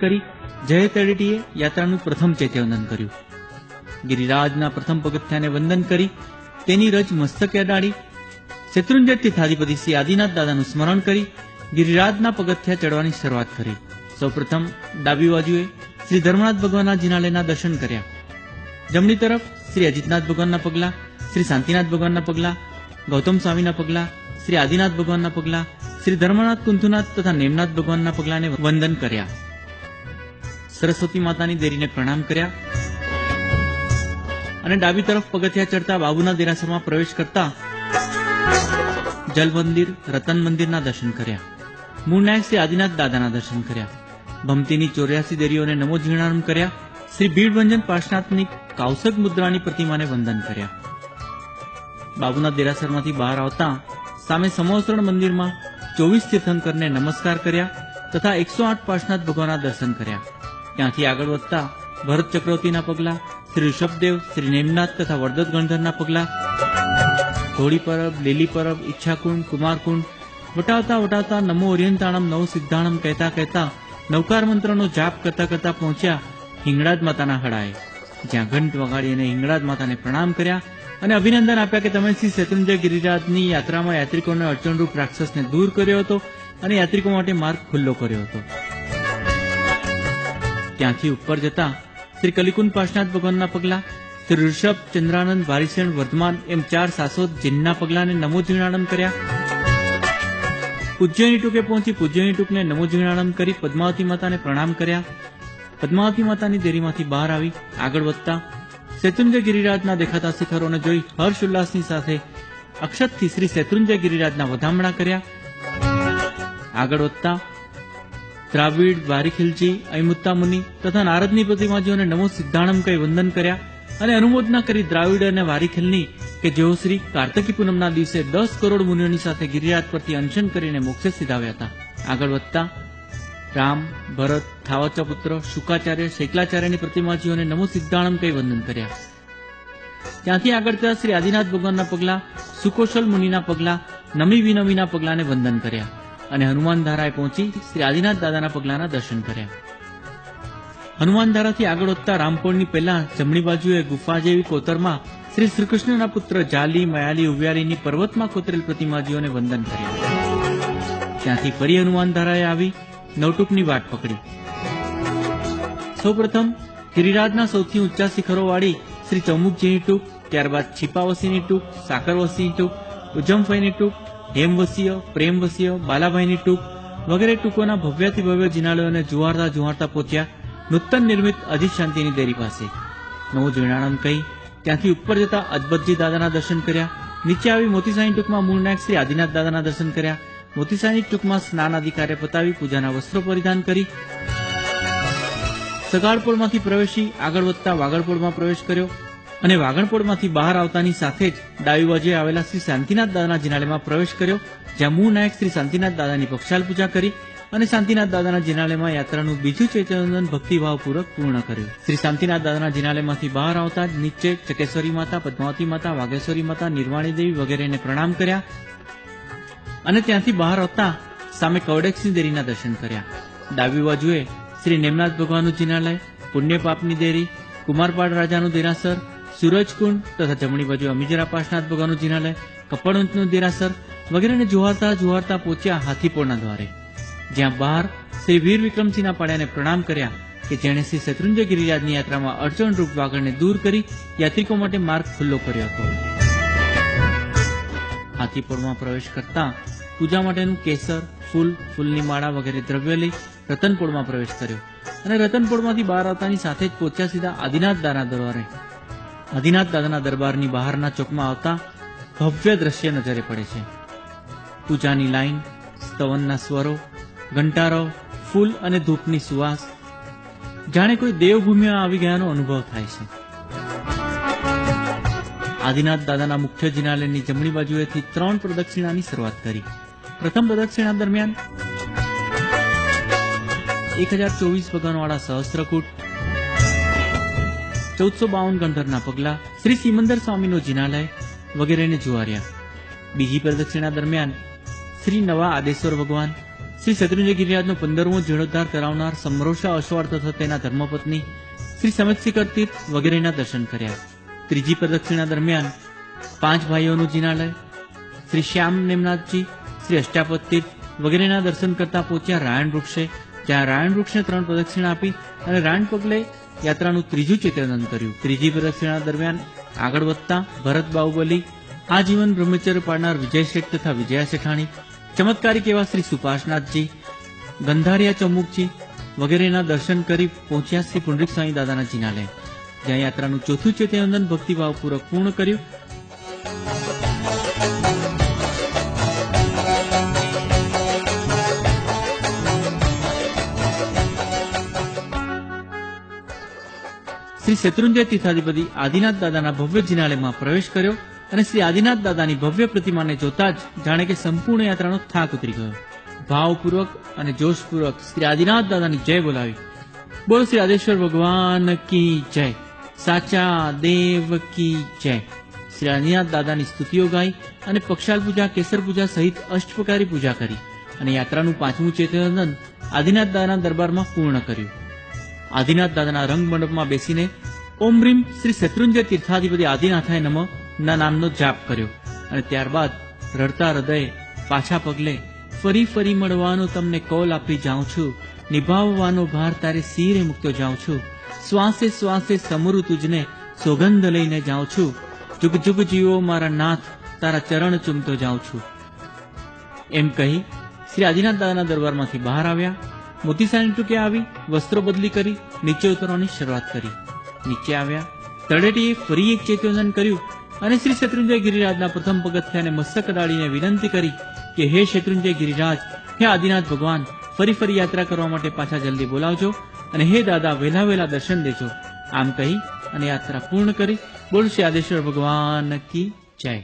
કરી જય તળેટીએ યાત્રાનું પ્રથમ ચૈત્યવંદન કર્યું. ગિરિરાજના પ્રથમ પગથિયાને વંદન કરી તેની રજ મસ્તકે અડાડી શેત્રુંજય તીર્થાધિપતિ શ્રી આદિનાથ દાદાનું સ્મરણ કરી ગિરિરાજના પગથિયા ચડવાની શરૂઆત કરી. સૌપ્રથમ ડાબી બાજુએ શ્રી ધર્મનાથ ભગવાનના જિનાલયના દર્શન કર્યા. જમણી તરફ શ્રી અજીતનાથ ભગવાનના પગલા, શ્રી શાંતિનાથ ભગવાનના પગલા, ગૌતમ સ્વામીના પગલા, શ્રી આદિનાથ ભગવાનના પગલા, શ્રી ધર્મનાથ કુંથુનાથ તથા નેમનાથ ભગવાનના પગલાને વંદન કર્યા. સરસ્વતી માતાની દેરીને પ્રણામ કર્યા અને ડાબી તરફ પગથિયા ચડતા બાબુના દેરાસરમાં પ્રવેશ કરતા જલ મંદિર, રતન મંદિરના દર્શન કર્યા. મૂળ નાયક શ્રી આદિનાથ દાદાના દર્શન કર્યા. ભમતીની 84 દેરીઓને નમો જીર્ણાનમ કર્યા. શ્રી ભીડભંજન પાર્શ્વનાથની કાઉસક મુદ્રાની પ્રતિમાને વંદન કર્યા. બાબુના દેરાસરમાંથી બહાર આવતા સામે સમોસરણ મંદિરમાં 24 તીર્થંકરને નમસ્કાર કર્યા તથા 108 પાર્શ્વનાથ ભગવાનના દર્શન કર્યા. ત્યાંથી આગળ વધતા ભરત ચક્રવર્તીના પગલા, શ્રી ઋષભદેવ, શ્રી નેમનાથ તથા વરદત ગણધરના પગલા, ઘોડી પરબ, લીલી પરબ, ઈચ્છાકુંડ, કુમારકુંડ વટાવતા નમો ઓરિયંતાણમ નવ સિદ્ધાણમ કહેતા નવકાર મંત્રનો જાપ કરતા પહોંચ્યા હિંગળાજ માતાના હડાએ, જ્યાં ઘંટ વગાડી અને હિંગળાજ માતાને પ્રણામ કર્યા અને અભિનંદન આપ્યા કે તમે શ્રી શેત્રુંજય ગિરિરાજની યાત્રામાં યાત્રિકોને અડચણરૂપ રાક્ષસને દૂર કર્યો હતો અને યાત્રિકો માટે માર્ગ ખુલ્લો કર્યો હતો. ત્યાંથી ઉપર જતા શ્રી કલિકુંડ પાર્શ્વનાથ ભગવાનના પગલા, શ્રી ઋષભ, ચંદ્રાનંદ, વારિસેણ, વર્ધમાન એમ 4 શાશ્વત જીનના પગલાને નમો જીર્ણાનમ કર્યા. પૂજ્યની ટૂંકે પહોંચી પૂજ્યની ટૂંકને નમો જીર્ણાનમ કરી પદ્માવતી માતાને પ્રણામ કર્યા. પદ્માવતી માતાની દેરીમાંથી બહાર આવી આગળ વધતા શેત્રુંજય ગિરિરાજના દેખાતા શિખરોને જોઈ હર્ષ ઉલ્લાસની સાથે અક્ષતથી શ્રી શેત્રુંજય ગિરિરાજના વધામણા કર્યા. આગળ વધતા દ્રાવિડ, વારીખિલજી, અયમુત્તા મુનિ તથા નારદની પ્રતિમાજીઓને નમો સિદ્ધાણમ કહી વંદન કર્યા અને અનુમોદના કરી દ્રાવિડ અને વારીખિલની કે જેઓ શ્રી કાર્તકી પૂનમના દિવસે 10 કરોડ મુનિઓની સાથે ગિરિરાજ પરથી અનશન કરીને મોક્ષે સિધાવ્યા હતા. આગળ વધતા રામ, ભરત, થાવચા પુત્ર, શુકાચાર્ય, શૈકલાચાર્યની પ્રતિમાજીઓને નમો સિદ્ધાણમ કહી વંદન કર્યા. ત્યાંથી આગળ જતા શ્રી આદિનાથ ભગવાનના પગલા, સુકોશલ મુનિના પગલા, નમી વિનમીના પગલાને વંદન કર્યા અને હનુમાન ધારાએ પહોંચી શ્રી આદિનાથ દાદાના પગલાના દર્શન કર્યા. હનુમાન ધારાથી આગળ વધતા રામપોળની પહેલા જમણી બાજુએ ગુફા જેવી કોતરમાં શ્રી શ્રીકૃષ્ણના પુત્ર જાલી, મયાલી, ઉવ્યાલીની પર્વતમાં કોતરેલ પ્રતિમાજીઓને વંદન કર્યા. ત્યાંથી ફરી હનુમાન ધારાએ આવી નવટુકની વાટ પકડી. સૌપ્રથમ ગિરિરાજના સૌથી ઊંચા શિખરોવાળી શ્રી ચૌમુખજીની ટૂંક, ત્યારબાદ છીપાવસીની ટૂંક, સાકરવસીની ટૂંક, ઉજ્જમફઈની ટૂંક, હેમવસીય, પ્રેમવસીય, બાલાભાઈની ટૂંક વગેરે ટૂંકોના ભવ્યાતિ ભવ્ય જિનાલયોને જુહારતા પહોંચ્યા નૂતન નિર્મિત અજીત શાંતિની દેરી પાસે. નવો જીર્ણાનંદ કહી ત્યાંથી ઉપર જતા અજબતજી દાદાના દર્શન કર્યા. નીચે આવી મોતીસાની ટૂંકમાં મૂળ નાયક શ્રી આદિનાથ દાદાના દર્શન કર્યા. મોતીસાની ટૂંકમાં સ્નાન આદિ કાર્ય પતાવી પૂજાના વસ્ત્રો પરિધાન કરી સગાળપોળમાંથી પ્રવેશી આગળ વધતા વાગડપોળમાં પ્રવેશ કર્યો અને વાગણપોળમાંથી બહાર આવતાની સાથે જ ડાબી બાજુએ આવેલા શ્રી શાંતિનાથ દાદાના જિનાલયમાં પ્રવેશ કર્યો, જ્યાં મૂળ નાયક શ્રી શાંતિનાથ દાદાની પક્ષાલ પૂજા કરી અને શાંતિનાથ દાદાના જિનાલયમાં યાત્રાનું બીજું ચૈત્યવંદન ભક્તિભાવપૂર્વક પૂર્ણ કર્યું. શ્રી શાંતિનાથ દાદાના જિનાલયમાંથી બહાર આવતા જ નીચે ચકેશ્વરી માતા, પદ્માવતી માતા, વાઘેશ્વરી માતા, નિર્વાણી દેવી વગેરેને પ્રણામ કર્યા અને ત્યાંથી બહાર આવતા સામે કવડેક્ષની દેરીના દર્શન કર્યા. ડાબી બાજુએ શ્રી નેમનાથ ભગવાનનું જિનાલય, પુણ્ય પાપની દેરી, કુમારપાળ રાજાનું દેરાસર, સૂરજકુંડ તથા જમણી બાજુ અમીજરા પાર્શ્વનાથ ભગવાનનું જિનાલય, કપડવંતનું દેરાસર વગેરેને જુહારતા પહોંચ્યા હાથીપોળના દ્વારે, જ્યાં બહાર શ્રી વીર વિક્રમસિંહના પાડ્યાને પ્રણામ કર્યા કે જેણે શ્રી શેત્રુંજય ગિરિરાજની યાત્રામાં અડચણરૂપ વાગડને દૂર કરી યાત્રિકો માટે માર્ગ ખુલ્લો કર્યો હતો. હાથીપોળમાં પ્રવેશ કરતા પૂજા માટેનું કેસર, ફૂલની માળા વગેરે દ્રવ્ય લઈ રતનપોળમાં પ્રવેશ કર્યો અને રતનપોળમાંથી બહાર આવતાની સાથે જ પહોંચ્યા સીધા આદિનાથ દાદાના દરબારે. આદિનાથ દાદાના દરબારની બહારના ચોકમાં આવતા ભવ્ય દ્રશ્ય નજરે પડે છે. પૂજાની લાઈન, સ્તવનના સ્વરો, ઘંટારો, ફૂલ અને ધૂપની સુવાસ, જાણે કોઈ દેવભૂમિમાં આવી ગયાનો અનુભવ થાય છે. આદિનાથ દાદાના મુખ્ય જિનાલયની જમણી બાજુએથી 3 પ્રદક્ષિણાની શરૂઆત કરી. પ્રથમ પ્રદક્ષિણા દરમિયાન 1024 ભગવાનવાળા સહસ્ત્રકૂટ, 1452 ગણધરના પગલા, શ્રી સિમંદર સ્વામીનો જિનાલય વગેરેને જુવાર્યા. બીજી પ્રદક્ષિણા દરમિયાન શ્રી નવા આદેશ્વર ભગવાન, શ્રી શત્રુંજય ગિરિરાજનો 15મો જીર્ણોદ્ધાર કરાવનાર સમરોષા અશ્વાર તથા તેના ધર્મપત્ની શ્રી સમત્સિકર તીર્થ વગેરેના દર્શન કર્યા. ત્રીજી પ્રદક્ષિણા દરમિયાન 5 ભાઈઓનું જિનાલય, શ્રી શ્યામ નેમનાથજી, શ્રી અષ્ટાપદ તીર્થ વગેરેના દર્શન કરતા પહોંચ્યા રાયણ વૃક્ષે, જ્યાં રાયણ વૃક્ષને 3 પ્રદક્ષિણા આપી અને રાયણ પગલે યાત્રાનું ત્રીજું ચેતનન કર્યું. ત્રીજી પ્રદક્ષિણા દરમિયાન આગળ વધતા ભરત બાહુબલી, આજીવન બ્રહ્મચર્ય પાડનાર વિજય શેઠ તથા વિજયા શેઠાણી, ચમત્કારિક એવા શ્રી સુપાસનાથજી, ગંધારિયા ચમુકજી વગેરેના દર્શન કરી પહોંચ્યા શ્રી પુંડરીક સ્વામી દાદાના જિનાલય, જ્યાં યાત્રાનું ચોથું ચેતનંદન ભક્તિભાવપૂર્વક પૂર્ણ કર્યું. શ્રી શત્રુંજય તીર્થાધિપતિ આદિનાથ દાદાના ભવ્ય જિનાલયમાં પ્રવેશ કર્યો અને શ્રી આદિનાથ દાદાની ભવ્ય પ્રતિમાને જોતા જ જાણે કે સંપૂર્ણ યાત્રાનો થાક ઉતરી ગયો. ભાવપૂર્વક અને જોશપૂર્વક શ્રી આદિનાથ દાદાની જય બોલાવી. બોલો શ્રી આદેશ્વર ભગવાન કી જય, સાચા દેવ કી જય. શ્રી આદિનાથ દાદાની સ્તુતિઓ ગાઈ અને પક્ષાલ પૂજા, કેસર પૂજા સહિત અષ્ટપ્રકારી પૂજા કરી અને યાત્રાનું 5મું ચેતનંદન આદિનાથ દાદાના દરબારમાં પૂર્ણ કર્યું. આદિનાથ દાદાના રંગમંડપમાં બેસીને ઓમ રીમ શ્રી શત્રુંજય તીર્થાધિપતિ આદિનાથાય નમઃ ના નામનો જાપ કર્યો અને ત્યારબાદ રડતા હૃદયે પાછા પગલે ફરી ફરી મળવાનો તમને કોલ આપી જાઉં છું, નિભાવવાનો ભાર તારે શિરે મૂકતો જાઉં છું, શ્વાસે શ્વાસે સમરું તુજને સોગંધ લઈને જાઉં છું, જુગ જુગ જીવો મારા નાથ તારા ચરણ ચૂમતો જાઉં છું. એમ કહી શ્રી આદિનાથ દાદાના દરબારમાંથી બહાર આવ્યા. મોતીસાની ટૂંકે આવી વસ્ત્રો બદલી કરી નીચે ઉતરવાની શરૂઆત કરી. નીચે આવ્યા, તળેટીએ ફરી એક ચેતનંદન કર્યું અને શ્રી શત્રુંજય ગિરિરાજના પ્રથમ પગથિયાને મસ્તક અડાડીને વિનંતી કરી કે હે શત્રુંજય ગિરિરાજ, હે આદિનાથ ભગવાન, ફરી ફરી યાત્રા કરવા માટે પાછા જલ્દી બોલાવજો અને હે દાદા વહેલા વહેલા દર્શન દેજો. આમ કહી અને યાત્રા પૂર્ણ કરી. બોલ શ્રી આદેશ્વર ભગવાન કી જય.